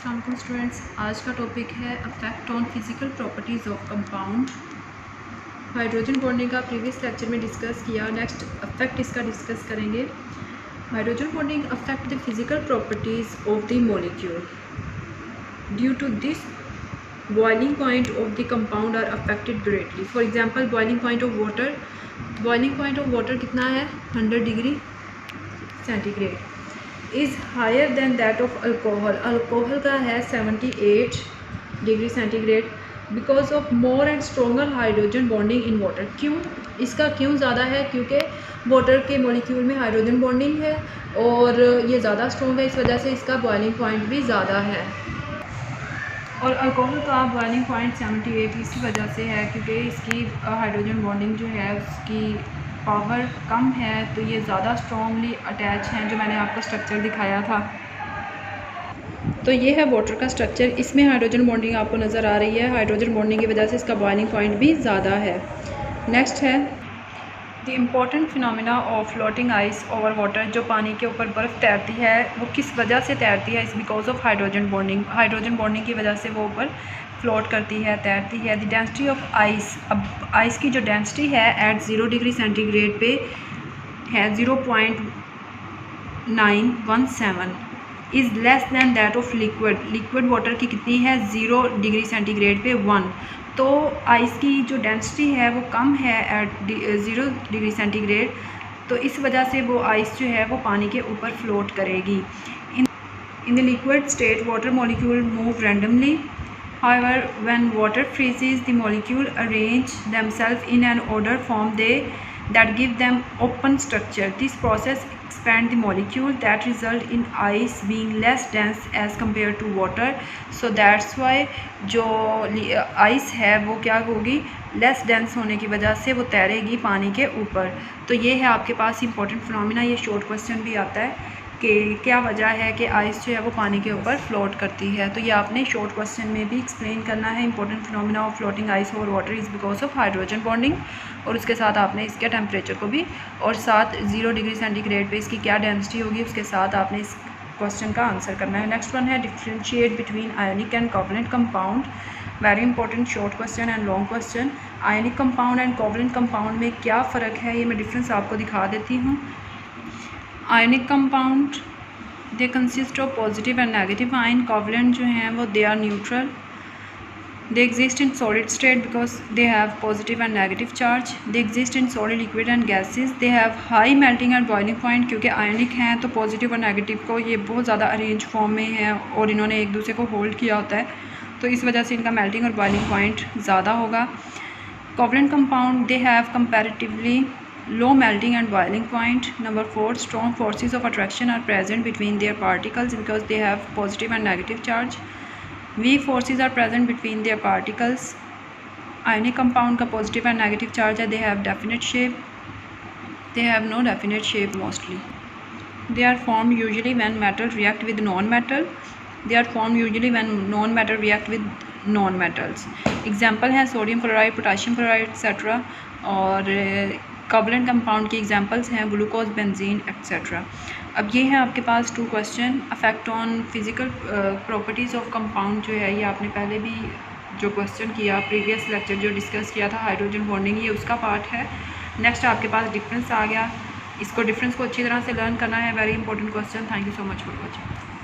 अस्सलाम वालेकुम स्टूडेंट्स। आज का टॉपिक है affect on physical properties of compound. Hydrogen bonding का प्रीवियस लेक्चर में डिस्कस किया। नेक्स्ट अफेक्ट इसका डिस्कस करेंगे। Hydrogen bonding affect the physical properties of the molecule due to this boiling point of the compound are affected greatly. For example boiling point of water. Boiling point of water कितना है? 100 degree centigrade is higher than that of alcohol. Alcohol का है 78 degree centigrade because of more and stronger hydrogen bonding in water. क्यों? इसका क्यों ज़्यादा है? क्योंकि वाटर के मॉलिक्यूल में हाइड्रोजन बॉन्डिंग है और ये ज़्यादा स्ट्रॉन्ग है, इस वजह से इसका बॉइलिंग पॉइंट भी ज़्यादा है। और अल्कोहल का बॉइलिंग पॉइंट 78 इसी वजह से है क्योंकि इसकी हाइड्रोजन बॉन्डिंग जो है उसकी पावर कम है, तो ये ज़्यादा स्ट्रॉन्गली अटैच हैं, जो मैंने आपको स्ट्रक्चर दिखाया था। तो ये है वाटर का स्ट्रक्चर। इसमें हाइड्रोजन बॉन्डिंग आपको नज़र आ रही है। हाइड्रोजन बॉन्डिंग की वजह से इसका बॉइलिंग पॉइंट भी ज़्यादा है। नेक्स्ट है the important phenomena of floating ice over water. जो पानी के ऊपर बर्फ़ तैरती है वो किस वजह से तैरती है? इस because of hydrogen bonding. Hydrogen bonding की वजह से वो ऊपर फ्लोट करती है, तैरती है। The density of ice. अब आइस की जो डेंसिटी है एट 0 डिग्री सेंटीग्रेड पे है 0.917 is less than that of liquid. Liquid water की कितनी है? 0 डिग्री सेंटीग्रेड पे 1। तो आइस की जो डेंसिटी है वो कम है एट 0 डिग्री सेंटीग्रेड, तो इस वजह से वो आइस जो है वो पानी के ऊपर फ्लोट करेगी। In the liquid state water molecule move randomly. However, when water freezes, the molecule arrange themselves in an order form that give them open structure. This process expand the molecule that result in ice being less dense as compared to water. So that's why जो ice है वो क्या होगी? Less dense होने की वजह से वो तैरेगी पानी के ऊपर। तो ये है आपके पास इंपॉर्टेंट फिनोमिना। ये शॉर्ट क्वेश्चन भी आता है कि क्या वजह है कि आइस जो है वो पानी के ऊपर फ्लोट करती है। तो ये आपने शॉर्ट क्वेश्चन में भी एक्सप्लेन करना है। Important phenomena of floating ice over water is because of hydrogen bonding, और उसके साथ आपने इसके टेम्परेचर को भी, और साथ 0 डिग्री सेंटीग्रेड पे इसकी क्या डेंसिटी होगी उसके साथ आपने इस क्वेश्चन का आंसर करना है। नेक्स्ट वन है differentiate between ionic and covalent compound. Very important short question and long question. Ionic compound and covalent compound में क्या फ़र्क है, ये मैं डिफरेंस आपको दिखा देती हूँ। Ionic compound they consist of positive and negative ion. Covalent जो हैं वो they are neutral. They exist in solid state because they have positive and negative charge. They exist in solid liquid and gases. They have high melting and boiling point. क्योंकि ionic हैं तो positive और negative को ये बहुत ज़्यादा arrange form में है और इन्होंने एक दूसरे को होल्ड किया होता है, तो इस वजह से इनका मेल्टिंग और बॉइलिंग पॉइंट ज़्यादा होगा। Covalent compound they have comparatively low melting and boiling point. Number 4, strong forces of attraction are present between their particles because they have positive and negative charge. Weak forces are present between their particles. Ionic compound का positive and negative charge है. They have definite shape. They have no definite shape mostly. They are formed usually when metal react with non-metal. They are formed usually when non-metal react with non-metals. Example है sodium fluoride, potassium fluoride etcetera. और covalent compound की examples हैं glucose, benzene etcetera. अब ये है आपके पास 2 question. Affect on physical properties of compound जो है ये आपने पहले भी जो क्वेश्चन किया प्रीवियस लेक्चर जो डिस्कस किया था हाइड्रोजन बॉन्डिंग, ये उसका पार्ट है। नेक्स्ट आपके पास डिफरेंस आ गया। इसको डिफरेंस को अच्छी तरह से लर्न करना है। Very important question. Thank you so much for watching.